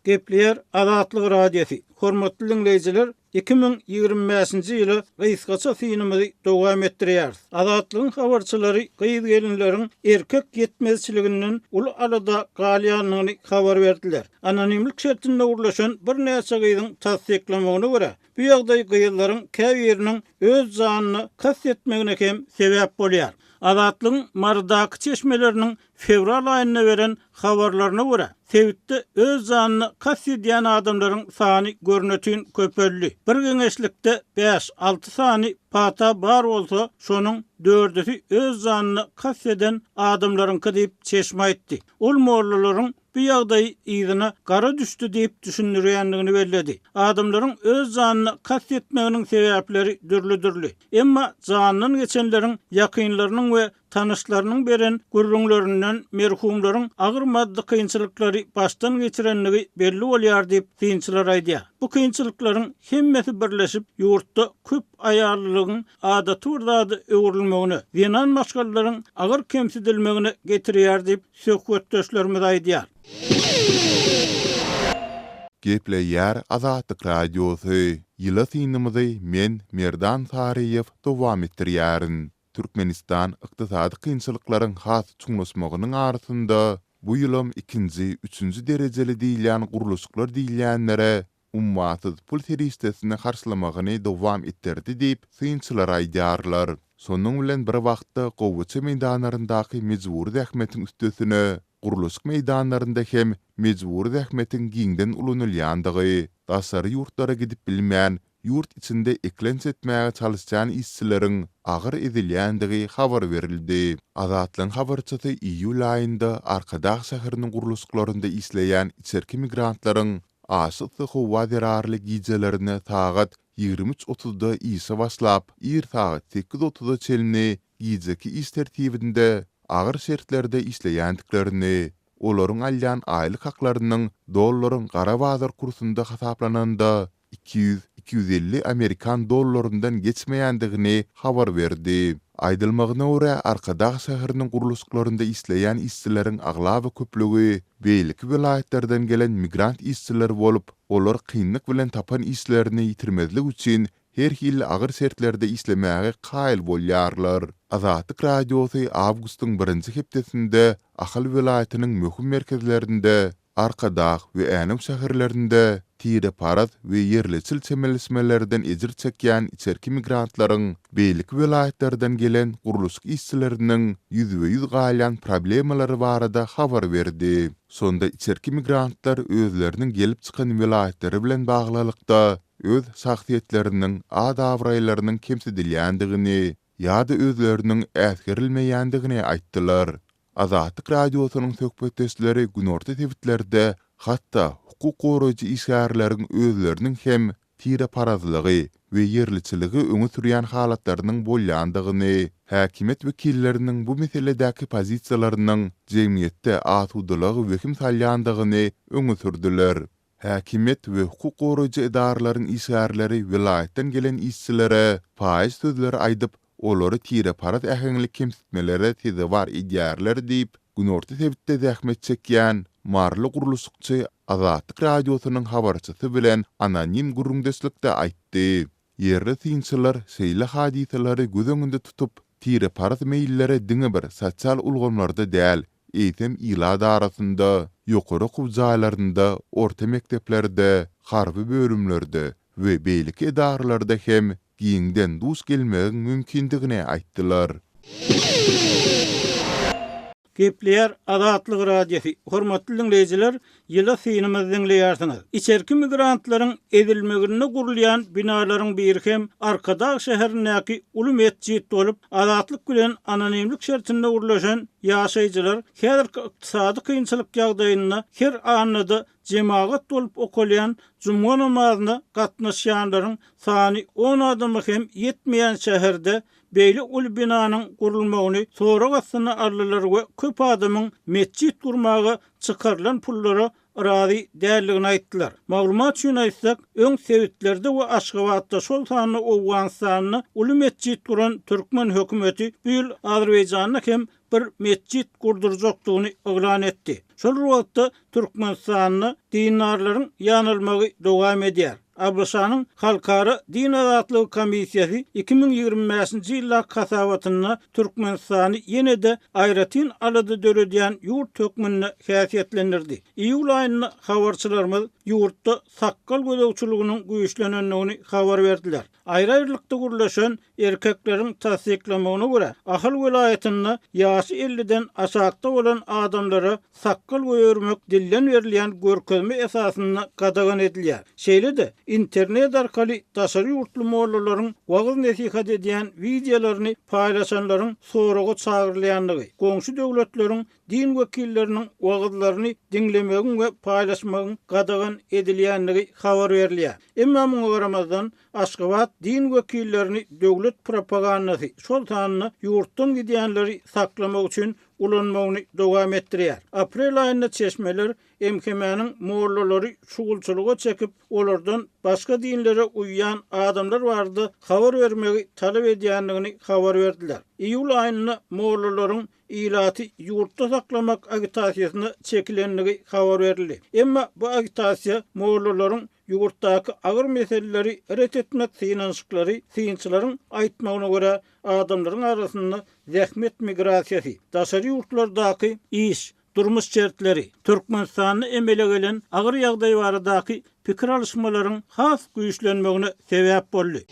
Speaker 1: Gepler Azatlyk radiosi. Hormatly dinleýijiler, 2025-nji ýyly gysgaça synymyzy dowam etdirýär. Azatlygyň habarçylary gyýyz gelinleriň erkek ýetmezçiliginden ul arada galýanyny habar berdiler. Anonimlik şertinde urlaşan bir näçe gyýyzyň tasdiklamagyna görä, bu ýagdaý gyýylaryň käbiriniň öz janyny kastetmegine hem sebäp bolýar. Azatlygyň mardaky çeşmeleriniň fevral aýyna beren habarlaryna görä, Sevitde öz janyny kastetýän adamlaryň sany görnetin köpelli. Bir geňeşlikde 5-6 sany pata bar bolsa, şonuň 4-i öz janyny kasteden adamlaryňky diýip çeşme aýtdy. Ol mollalaryň bu ýagdaý ýygyna gara düşdi diýip düşünýärdigini belledi. Adamlaryň öz janyny kastetmeginiň sebäpleri dürli. Emma janynyň geçenleriň ýakynlarynyň we tanışlarynyň beren gurrunlarynyň merhumlaryň agyr maddi kynçylyklary baştan geçirenligi belli bolýar diýip synçylar aýdýar. Bu kynçylyklaryň hemmesi birleşip ýurtda köp aýallygyň adaty urdaty öwrülmegine, zenan maşgallaryň agyr kemsidilmegine getirýär diýip söhbetdeşlerimiz aýdýar.
Speaker 2: Gepleýär Azatlyk radiosu. Ýyla synymyzy men Merdan Tariýew dowam etdirýärin. Türkmenistan ykdysady kynçylyklaryň has çuňlaşmagynyň arasynda bu ýylym 2-nji, 3-nji derejeli diýilýän guruluşlar diýilýänlere ummatsız pul teristesini karşılamagyny dowam etdirdi diýip synçylar aýdýarlar. Sonuň bilen bir wagtda gowuçy meýdanlaryndaky mejburi zähmetiň üstesine guruluş meýdanlarynda hem mejburi zähmetiň giňden ulanylýandygy, dasary ýurtlara gidip bilmän, ýurt içinde eklenç etmäge çalışan işçileriň agyr edilýändigi habar berildi. Azatlyň habarçysy iýul aýynda Arkadağ şäheriniň guruluşlarynda isleýän içerki migrantlaryň aşyk howa derarly gijelerine sagat 23:30-da ýysa başlap, sagat 8:30-da çelini gijeki iş tertibinde agyr şertlerde isleýändiklerini, olaryň alýan aýlyk haklarynyň dollaryň gara bazar kursunda hasaplananda 200-250 Amerikan dollaryndan geçmeýändigini habar berdi. Aýdylmagyna görä Arkadağ şäheriniň guruluşlarynda isleýän işçileriň aglaby köplügi beýleki welaýetlerden gelen migrant işçiler bolup, olar kynlyk bilen tapan işlerini ýitirmezlik üçin her hil agyr şertlerde islemäge kaýyl bolýarlar. Azatlyk radiosu awgustyň 1-nji hepdesinde Ahal welaýatynyň möhüm merkezlerinde, Arkadağ we Änem şäherlerinde tire parat we yerleçil çemelismelerden ejir çekýän içerki migrantlaryň beýleki welaýetlerden gelen guruluş işçileriniň ýüzbe-ýüz galýan problemalary barada habar berdi. Sonda içerki migrantlar özleriniň gelip çykan welaýetleri bilen baglylykda öz şahsiýetleriniň ad-awraýlarynyň kemsidilýändigini ýa-da özleriniň äsgerilmeýändigini aýtdylar. Azatlyk radiosynyň söhbetdeşleri günorta tebitlerde hatda hukuk goraýjy işgärleriň özleriniň hem tire parazlygy we yerliçiligi öňe sürýän halatlarynyň bolýandygyny, häkimet wekilleriniň bu meseledäki pozisiýalarynyň jemgyýetde atudylygy wekim salýandygyny öňe sürdüler. Häkimet we hukuk goraýjy edaralaryň işgärleri welaýetden gelen işçilere faýyz sözleri aýdyp, olary tire parat ähenglik kemsitmelere teze var edýärler diýip günorta tebitde zähmet çekýän marly guruluşçy Azatlyk radiosynyň habarçysy bilen anonim gurrundeşlikde aýtdy. Yerli synçylar şeýle hadiselary göz öňünde tutup tire parat meýillere diňe bir sosial ulgamlarda däl, eýtem ýyla darasynda, ýokary okuw jaýlarynda, orta mekteplerde, harby bölümlerde we beýlik edarlarda hem giňden dus gelmegiň mümkindigine aýtdylar.
Speaker 1: Gepleýär Azatlyk radiosi. Hormatly dinleýijiler, ýyla synymyzy dinleýärsiňiz. İçerki migrantlaryň edilmegine gurulýan binalaryň biri hem Arkadağ şäherindäki uly mesjid bolup, azatlyk bilen anonimlik şertinde gurulýan ýaşaýjylar häzirki ykdysady kynçylyk ýagdaýynda her anynda jemaat bolup okulýan juma namazyna gatnaşýanlaryň sany 10 adamy hem ýetmeýän şäherde beýle uly binanyň gurulmagyny sonra gassana arlylar we köp adamyň mesjid gurmagy çykarylan pullary razy däldigini aýtdylar. Maglumat üçin aýtsak, öň sewitlerde we Aşgabatda şol sany Owganstanyny uly mesjid guran Türkmen hökümeti bu ýyl Azerbaýjanyň hem bir mesjid gurdurjakdygyny oglan etdi. Şol wagtda Türkmenistanyny dinarlaryň ýanylmagy dowam edýär. Ablaşanyň Halkara Din Azatlygy Komissiýasy 2025-nji ýyla kasawatyna Türkmenistany ýene-de aýratyn alady döredýän ýurt hökmüne häsiýetlendirdi. Iýul aýyna habarçylarymyz ýurtda sakkal gözegçiliginiň güýçlenendigini habar berdiler. Aýry-aýrylykda gurulýan erkekleriň tasdiklamagyna görä, Ahal welaýatyna ýaşy 50-den aşagda bolan adamlara sakkal goýurmak dillen berilýän görkezme esasyna gadagan edilýär. Şeýle-de internet arkaly daşary ýurtly mollalaryň wagyz nesihat edýän videolaryny paýlaşanlaryň soraga çagyrylýanlygy, goňşy döwletleriň din wekilleriniň wagyzlaryny dinlemegiň we paýlaşmagyň gadagan edilýänligi habar berilýär. Emma muňa garamazdan Aşgabat din wekillerini döwlet propagandasy şol tanyny ýurtdan gidýänleri saklamak üçin ulanmagyny dowam etdirýär. Aprel aýynda çeşmeler MKM'niň mollary şugulçylyga çekip olardan başga dinlere uýýan adamlar bardy habar bermegi talap edýänligini habar berdiler. Iýul aýynda mollalaryň ilaty ýurtda saklamak agitasiýasyna çekilenligi habar berildi. Emma bu agitasiýa mollalaryň ýurtdaky agyr meseleleri ret etmek synanşyklary, synçylaryň aýtmagyna görä adamlaryň arasynda zähmet migrasiýasy, daşary ýurtlardaky iş, durmuş şertleri, Türkmenistanyny emele gelen agyr ýagdaý baradaky pikir alışmalaryň has güýçlenmegine sebäp boldy.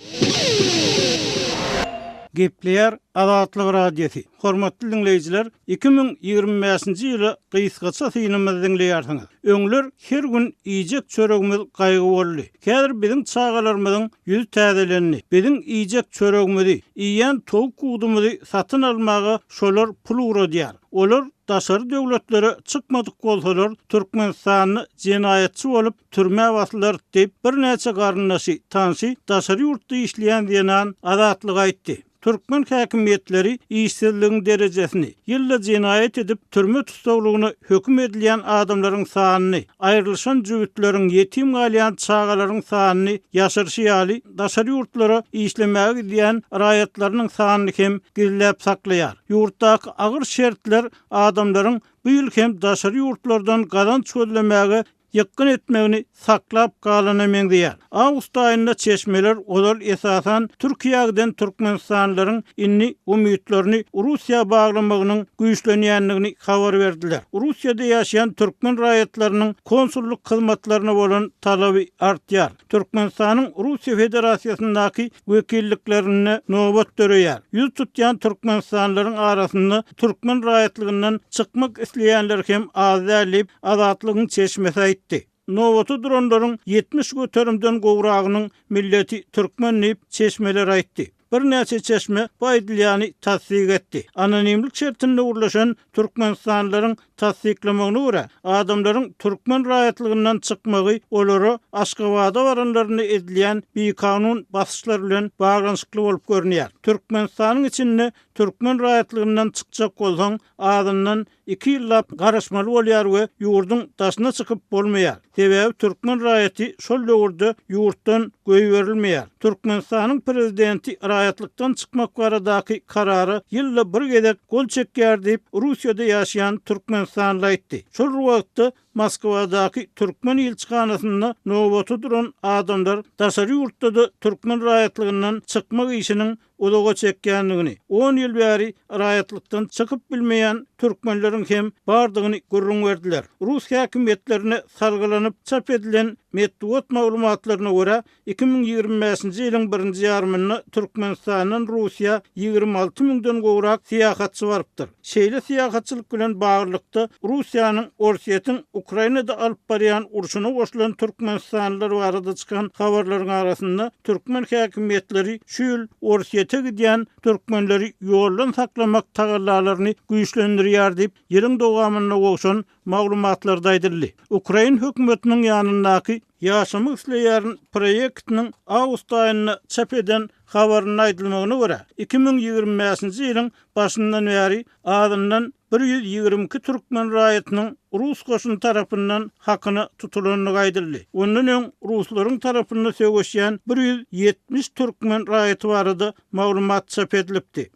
Speaker 1: Gepleýär Azatlyk radiosi. Hormatly dinleýijiler, 2025-nji ýyly gysgaça synymyzy dinleýärsiňiz. Öňler her gün iýjek çöregimiz gaýgy boldy. Häzir biziň çagalarymyzyň ýüzi täzelendi. Biziň iýjek çöregimizi, iýen towuk gudumuzy satyn almagy şolar pul uradýar. Olar daşary döwletlere çykmadyk bolsalar, Türkmenistanyny jenaýatçy bolup türme baslar diýip bir näçe garyndaşy, tanşy daşary ýurtda işleýän diýen Azatlyk aýtdy. Türkmen häkimetleri işsizligiň derejesini, ýylla jenaýat edip türme tutawlygyny hökm edilýän adamlaryň sanyny, aýrylyşan jüwütleriň ýetim galýan çagalaryň sanyny ýaşyrşýaly, daşary ýurtlara işlemäge diýen raýatlarynyň sanyny hem gizläp saklaýar. Ýurtdaky agyr şertler adamlaryň bu ýyl hem daşary ýurtlardan gazanç çözlemäge ýakyn etmegini saklap galanamaň diýär. Awgust aýynda çeşmeler olar esasan Türkiýeden Türkmenistanlylaryň inni umytlaryny Russiýa baglamagynyň güýçlenýänligini habar berdiler. Russiýada ýaşaýan türkmen raýatlarynyň konsulluk hyzmatlaryna bolan talaby artýar. Türkmenistanyň Russiýa Federasiýasyndaky wekilliklerini nobat döreýär. Ýüz tutýan türkmenistanlylaryň arasynda türkmen raýatlygyndan çykmak isleýänler hem az dälip azatlygyň çeşmesi aýtdy. Nowaty duranlaryň 70 göterimden gowragynyň milleti türkmen diýip çeşmeler aýtdy. Bir näçe çeşme bu aýdylýany tasdik etdi. Anonimlik şertinde gurulýan Türkmenistanlylaryň tasdiklamagyna görä, adamlaryň türkmen raýatlygyndan çykmagy olary Aşgabada baranlaryny edilýän beýkanun basyşlar bilen baglanyşykly bolup görünýär. Türkmenistanyň içinde türkmen raýatlygyndan çykjak bolsaň, adamdan 2 ýyllap garaşmaly bolýar we ýurdun daşyna çykyp bolmaýar. Sebäbi türkmen raýaty şol ýurda ýurtdan göý berilmeýär. Türkmenistanyň prezidenti raýatlykdan çykmak baradaky karary ýylla bir gezek gol çekýär diýip Russiýada ýaşaýan Türkmenistanly aýtdy. Şol wagtda Moskvadaky Türkmen elçixanasynda nowaty duran adamlar daşary ýurtda türkmen raýatlygyndan çykmak işiniň udaga çekýänligini, 10 ýyl bäri raýatlykdan çykyp bilmeýän türkmenleriň hem bardygyny görüň berdiler. Rus häkimetlerine salgylanyp çap edilen metbuat maglumatlaryna görä 2025-nji ýylyň 1-nji ýarmyny Türkmenistanyň Russiýa 26 000-den gowrak syýahatçy barypdyr. Şeýle syýahatçylyk bilen baglykda Russiýanyň Orsiýetiň Ukrainada alyp barýan urşuna goşulan türkmenistanlylar barada çykan habarlaryň arasynda türkmen häkimetleri şu ýyl Orsiýete gidýän türkmenleri ýoldan saklamak tagallalaryny güýçlendirýär diýip ýylyň dowamyna goşan maglumatlarda aýdyldy. Ukraina hökümetiniň ýanyndaky ýaşamak isleýärin proýektiniň awgust aýyna çap eden habaryna aýdylmagyna görä 2025-nji ýylyň başyndan bäri adyndan 122 türkmen raýatynyň Rus goşun tarapyndan hakyny tutulanyny aýdyldy. Ondan öň Ruslaryň tarapyndan söýleşýän 170 türkmen raýaty barada maglumat çap edilipdi.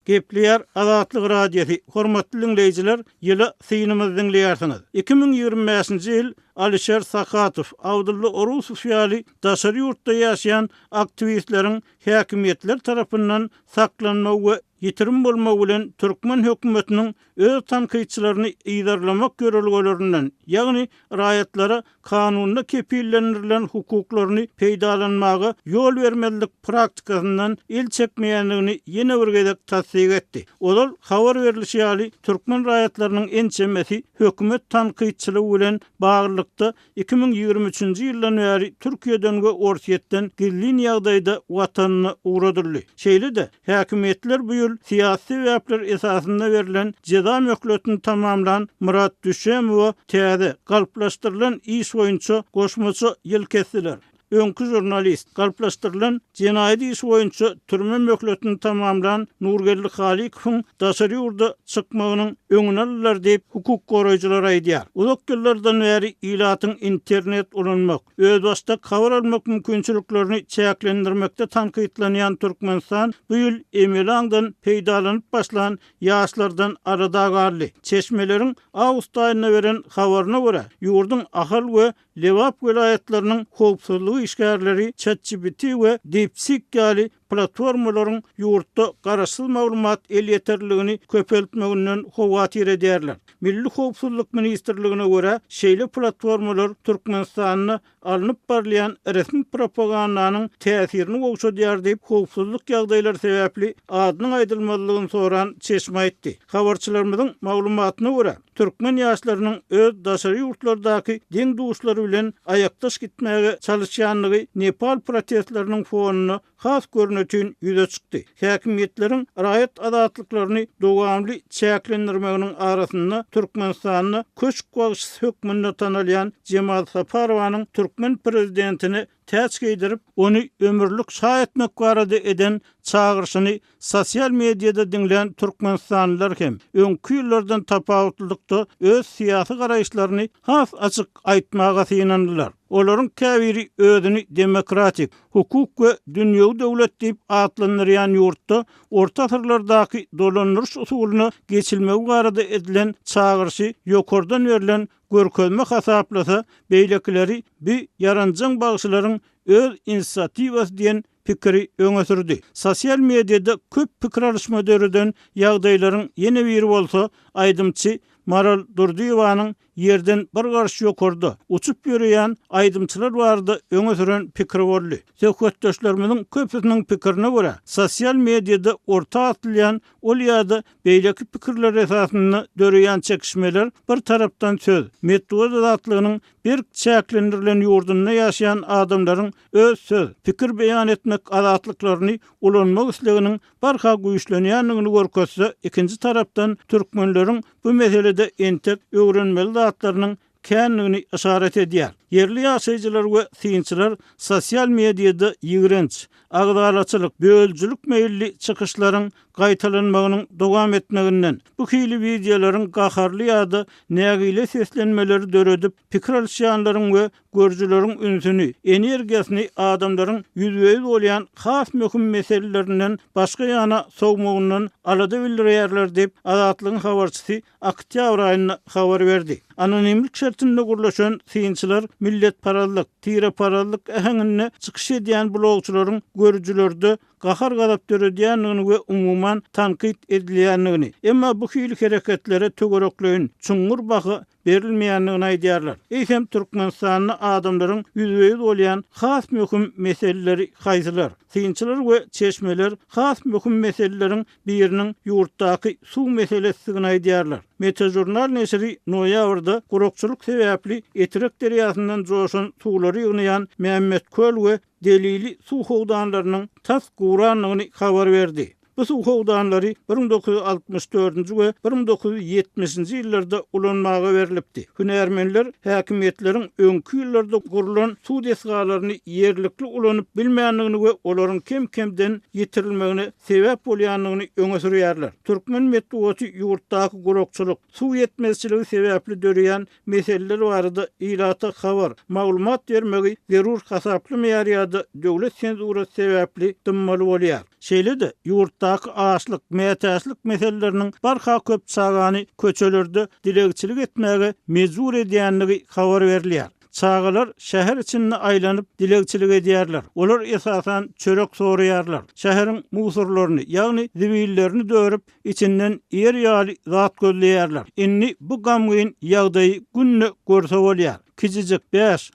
Speaker 1: Gepleýär Azatlyk radiosi. Hormatly dinleýijiler, ýyly synymyzy dinleýärsiňiz. 2025-nji ýyl Alisher Sakatow, Abdulla Orusov ýaly daşary ýurtda ýaşaýan aktivistleriň häkimetler tarapyndan saklanmagy we ýetirim bolmagy bilen türkmen hökümetiniň öz tanqyçylaryny ýydarlamak görelgelerinden, ýagny raýatlara kanunyna kepillendirilen hukuklaryny peýdalanmagy ýol bermelik praktikasyndan el çekmeýänligini ýene bir gezek tasdik etdi. Olar habar berilişi ýaly türkmen raýatlarynyň ençemesi hökümet tanqyçylygy bilen baglykda 2023-nji ýyldan bäri Türkiýeden we Orsiýetden gillin ýagdaýda watanyny uğradyrly. Şeýle de häkimetler bu ýyl siyasi sebäpler esasynda berilen ceza möhletini tamamlan Murat Düşemow täze galplaşdyrylan iş boýunça goşmaçy ýyl kestiler. Öňkü jurnalist galplaşdyrylan jenaýat işi boýunça türme möhletini tamamlan Nurgelli Halikowyň daşary ýurda çykmagynyň öňüne alýar diýip hukuk goraýjylar aýdýar. Uzak ýyllardan bäri ilatyň internet ulanmak, öz başda habar almak mümkinçiliklerini çäklendirmekde tanqytlanýan Türkmenistan bu ýyl emelaňdan peýdalanyp başlan ýaşlardan arada garly. Çeşmeleriň awgust aýyna beren habaryna görä, ýurdun Ahal we Lewap vilayetleriniň howpsuzlygy işgärleri ChatGPT we DeepSeek ýaly platformalaryň ýurtda garaşsyz maglumat el ýeterligini köpeltmeginden howatyr ederler. Milli Howpsuzlyk Ministrligine görä, şeýle platformalar Türkmenistanyny alınıp barlayan resmi propagandanyň täsirini gowşadýar diýip howpsuzlyk ýagdaýlary sebäpli adynyň aýdylmalygyny soran çeşme aýtdy. Habarçylarymyzyň maglumatyna görä, türkmen ýaşlarynyň öz daşary ýurtlardaky deň duşlary bilen aýakdaş gitmäge çalışýanlygy Nepal protestleriniň fonuna has görnetin ýüze çykdy. Häkimetleriň raýat azatlyklaryny dowamly çäklendirmeginiň arasynda Türkmenistanyny köçük bagşy hökmünde tanalýan Cemal Saparowanyň Türkmen prezidentini täç geydirip onu ömürlük şah etmek barada eden çağırışını sosial medyada dinleyen Türkmenistanlılar hem öňkü ýyllardan tapawutlykda öz siyasi garaýşlaryny has açyk aýtmaga synandylar. Olaryň käbiri özüni demokratik, hukuk we dünýäwi döwlet diýip atlandyrýan ýurtda orta asyrlardaky dolandyryş usulyny geçilmegi barada edilen çağırışı ýokardan berilen görkezme hasaplasa beýlekileri bir yaranjak bagşylaryň öz inisiativasy diýen pikiri öňe sürdi. Sosial mediada köp pikir alışmadörüden ýagdaýlaryň ýene biri bolsa aýdymçy Maral Durdiýowanyň yerden bir garşy ýokarda uçup ýörýän aýdymçylar bardy öňe süren pikiri boldy. Söhbetdeşlerimiň köpüsiniň pikirine görä, sosial mediada orta atylýan ol ýa-da beýleki pikirler esasynda dörýän çekişmeler bir tarapdan söz, metod azatlygynyň bir çäklendirilen ýurdunda ýaşaýan adamlaryň öz söz, pikir beýan etmek azatlyklaryny ulanmak isleginiň barha güýçlenýänligini görkezse, ikinji tarapdan türkmenleriň bu meselede entek öwrenmeli zatlarynyň känligini işaret edýär. Yerli ýaşaýjylar we synçylar sosial mediada ýigrenç, agdalaçylyk, bölçülük meýilli çykyşlaryň gaýtalanmagynyň dowam etmeginden, bu hili videolaryň gaharly ýa-da nägile seslenmeleri döredip pikir alýanlaryň we görjüleriň ünsüni, energiýasyny adamlaryň ýüzbeýiz bolýan has möhüm meselelerinden başga ýana sowmagyndan alada bildirýärler diýip Azatlygyň habarçysy oktyabr aýyna habar berdi. Anonimlik şertinde gurlaşan synçylar millet parallyk, tire parallyk ähengine çykyş edýän blogçularyň görüjülerde gahar gadap döredýänligini we umuman tankit edilýänligini, emma bu hiýlik hereketlere tögerekleýin çuňur bahy berilmeýänligini aýdýarlar. Eýsem Türkmenistanyň adamlaryň ýüzbeýiz bolýan has möhüm meseleleri haýsylar? Synçylar we çeşmeler has möhüm meseleleriň biriniň ýurtdaky suw meselesini aýdýarlar. Metajurnal nesri noýabrda gurukçuluk sebäpli Etirek derýasyndan joşan suwlary ýygnaýan Mehmet Köl we delili suw howdanlarynyň tas guranlygyny habar berdi. Bu suw howdanlary 1964-nji we 1970-nji ýyllarda ulanmaga berilipdi. Hünärmenler häkimetleriň öňkü ýyllarda gurulan suw desgalaryny ýerlikli ulanyp bilmeýänligini we olaryň kem-kemden ýitirilmegine sebäp bolýanlygyny öňe sürýärler. Türkmen medeniýeti ýurtdaky gurukçuluk, suw ýetmezçiligi sebäpli döreýän meseleler barada ýylata habar, maglumat bermegi zerur hasaply meýarýada döwlet senzurasy sebäpli dymmaly bolýar. Şeýle-de ýurtdaky açlyk, mätäçlik meseleleriniň barha köp çagany köçelerde dilegçilik etmäge mejbur edýänligi habar berilýär. Çağalar şäher içinde aýlanyp dilegçilik edýärler. Olar esasan çörek soraýarlar. Şäheriň musurlaryny, ýagny zibillerini dörüp içinden ýer ýaly zat gözleýärler. Inni bu gamgyn ýagdaýy günne görse bolýar. Kicicik 5-6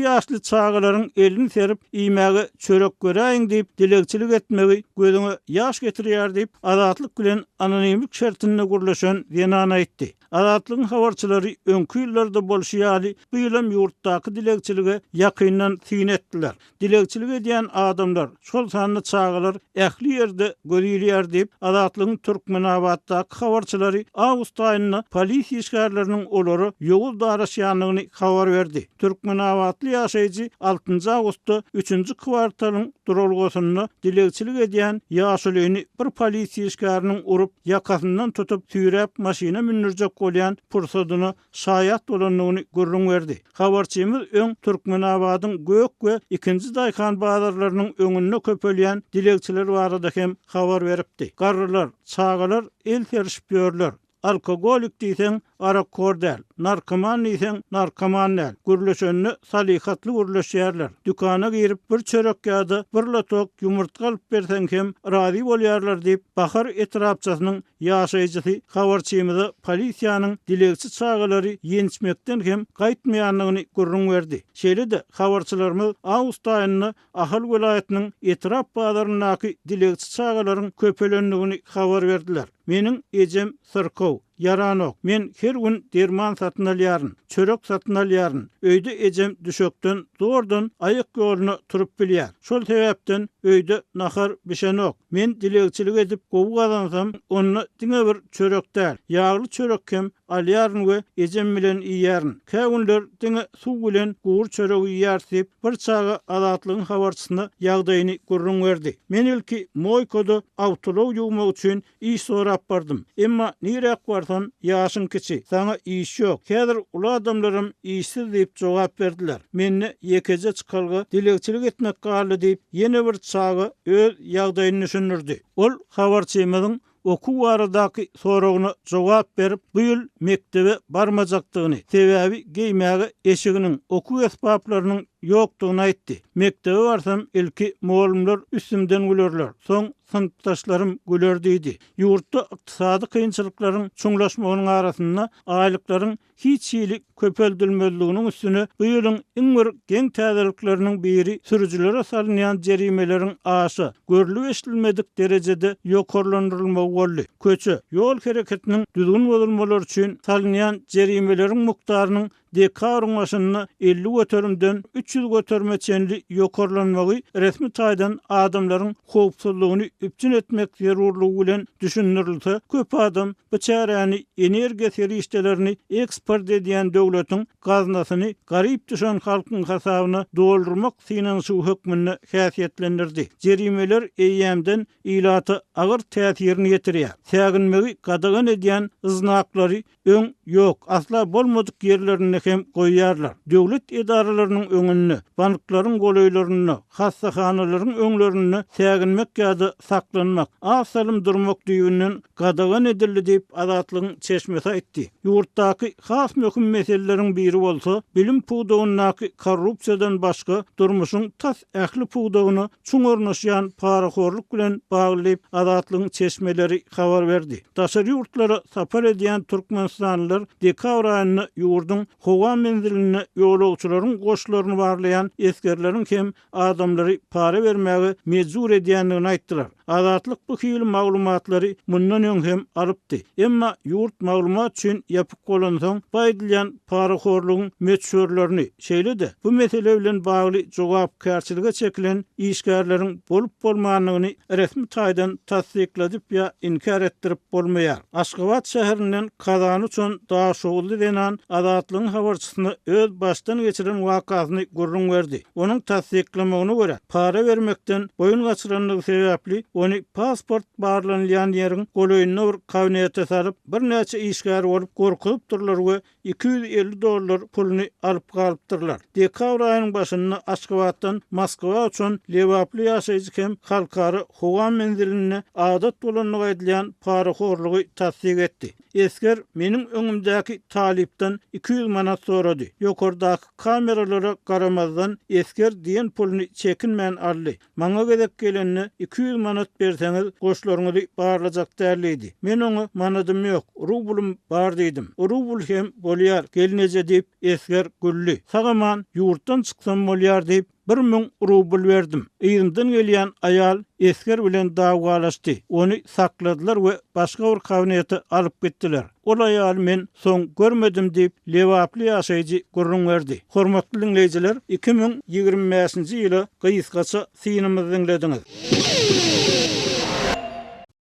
Speaker 1: ýaşly çağalaryň elini serip iýmäge çörek göräýin diýip dilegçilik etmegi gözüňe ýaş getirýär diýip azatlyk bilen anonimlik şertinde gurlaşan Zenan aýtdy. Azatlygyň habarçylary öňkü ýyllarda bolşýaly bu ýylam ýurtdaky dilegçilige ýakyndan syn etdiler. Dilegçilik edýän adamlar şol sanly çağalar ähli ýerde görýär diýip azatlygyň Türkmenabatdaky habarçylary awgust aýyna polisiýa işgärleriniň olary ýogul daraşýanlygyny habar verdi. Türkmenabatly ýaşaýjy 6-njy awgustda 3-nji kwartalyň durulgusyny dilegçilik edýän ýaşulyny bir polisiýa işgäriniň urup ýakasyndan tutup süýräp maşyna mindirjek bolýan pursadyny şaýat bolanlygyny görüň berdi. Habarçymyz öň Türkmenabatyň gök we 2-nji daýkan bazarlarynyň öňünde köpelýän dilegçiler barada hem habar beripdi. Garrylar, çağalar el serişip ýörler. Alkogolik diýsen arakor däl, narkoman diýsen narkoman däl. Gürleşenni salihatly gürleşýärler. Dükana girip bir çörek ýa-da bir lotok ýumurtga alyp bersen hem razy bolýarlar diýip bahar etrapçasynyň ýaşaýjysy habarçymyza polisiýanyň dilegçi çağalary ýençmekden hem gaýtmaýanlygyny görüň berdi. Şeýle-de habarçylarymyz awgust aýyny Ahal welaýatynyň etrap bazarynaky dilegçi çağalaryň köpelenligini habar berdiler. Meniň ejem Sırkow, Yaranok. Men her gün derman satyn alýaryn, çörek satyn alýaryn. Öýde ejem düşökden zordan aýak ýoluny turup bilýär. Şol sebäpden öýde nahar bişenok. Men dilegçilik edip gowy gazansam, onu diňe bir çörek däl, ýagly çörek hem alýaryn we ejem bilen iýäryn. Käwünler diňe suw bilen gowy çöregi ýýärsiп, bir çaga azatlygyň habarçysyna ýagdaýyny görüň berdi. Men ilki moýkoda awtolow ýugmak üçin iş sorap bardym. Emma nirek barsan ýaşyň kiçi, sana iş ýok. Häzir ula adamlarym işsiz diýip jogap berdiler. Menne ýekeje çykalga dilegçilik etmek garly diýip ýene bir çaga öz ýagdaýyny düşünürdi. Ol habarçymyzyň oku baradaky soragyna jogap berip, bu ýyl mektebe barmajakdygyny, sebäbi geýmäge eşiginiň, oku esbaplarynyň ýokdugyny aýtdy. Mektebe barsam ilki muallimler üstümden gülerler. Soň sınıftaşlarım güler diýdi. Ýurtda ykdysady kynçylyklaryň çuňlaşmagynyň arasynda aýlyklaryň hiç ýyly köpeldilmezliginiň üstüne bu ýylyň iň bir geň täzelikleriniň biri sürüjülere salynýan jerimelerin aşy görülip eşdilmedik derejede ýokarlandyrylmagy boldy. Köçe, ýol hereketiniň düzgün bolmaları üçin salynýan jerimelerin mukdarynyň dekaryň başyny 50 götürümden 300 götürme çenli ýokarlanmagy resmi taýdan adamlaryň howpsuzlygyny üpçün etmek zerurlugy bilen düşünürilse, köp adam bu çäräni energiýa serişdelerini eksport edýän döwletiň gaznasyny garyp düşen halkyň hasabyna doldurmak finansiýa hökmüne häsiýetlendirdi. Jerimeler eýýämden ýylata agyr täsirini ýetirýär. Säginmegi gadagan edýän ıznaklary öň ýok, asla bolmadyk ýerlerine hem goýýarlar. Döwlet edaralarynyň öňünde, banklaryň goýlaryny, hassahanalyryň öňlerini säginmek ýa-da saklanmak, asalym durmak diýilen gadagan edildi diýip azatlygyň çeşmesi aýtdy. Ýurtdaky has möhüm meseleleriň biri biri bolsa, bilim puğdağındaky korrupsiýadan başga durmuşyň tas ähli puğdağyny çuňurnaşýan paraxorluk bilen baglyp azatlygyň çeşmeleri habar berdi. Daşary ýurtlara sapar edýän türkmenistanlylar dekabr aýyny ýurdun howa menziline ýolagçylaryň goşlaryny barlayan eskerleriň hem adamlary para bermäge mejbur edýändigini aýtdylar. Azatlyk bu hili maglumatlary mundan öň hem alypdy. Emma ýurt maglumat üçin ýapyk bolansoň baýdylýan paraxorlugyň meçhurlaryny şeýledi. Bu mesele bilen bagly jogapkärçiligi çekilen işgärleriň bolup bolmanlygyny resmi taýdan tasdikladyp ýa inkar etdirip bolmaýar. Aşgabat şäherinden kazan üçin daha şogully denen azatlygyň habarçysyny öz başdan geçiren wakasyny gurrun berdi. Onuň tasdiklamagyna görä, para bermekden boyun gaçyranlygy sebäpli ony pasport barlanýan ýeriň goloýyna bir kabinete salyp bir näçe işgär bolup gorkup durlar we $250 pulny alyp galypdyrlar. Dekabr aýynyň başynda Aşgabatdan Moskwa üçin lewaply ýaşaýjy hem halkary howa menziline adat bolanlygy aýdylýan paraxorlugy tasdik etdi. Esker menin öňümdäki talipden 200 manat sorady. Ýokardaky kameralara garamazdan esker diýen pulny çekinmän aldy. Maňa gezek gelenni 200 manat berseňiz goşlaryňyzy barlajak däldi. Men oňa manadym ýok, rublum bar diýdim. Rubl hem bolýar, gelneje diýip esker gülli. Sagaman ýurtdan çyksam bolýar diýip 1000 rubl verdim. Ýygyndyn gelýän aýal esker bilen dawgalaşdy. Ony sakladylar we başga bir kabinete alyp gitdiler. Ol aýal men soň görmedim diýip lewaply ýaşaýjy gurrun berdi. Hormatly dinleýijiler, 2025-nji ýyly gysgaça synymyzy dinlediňiz.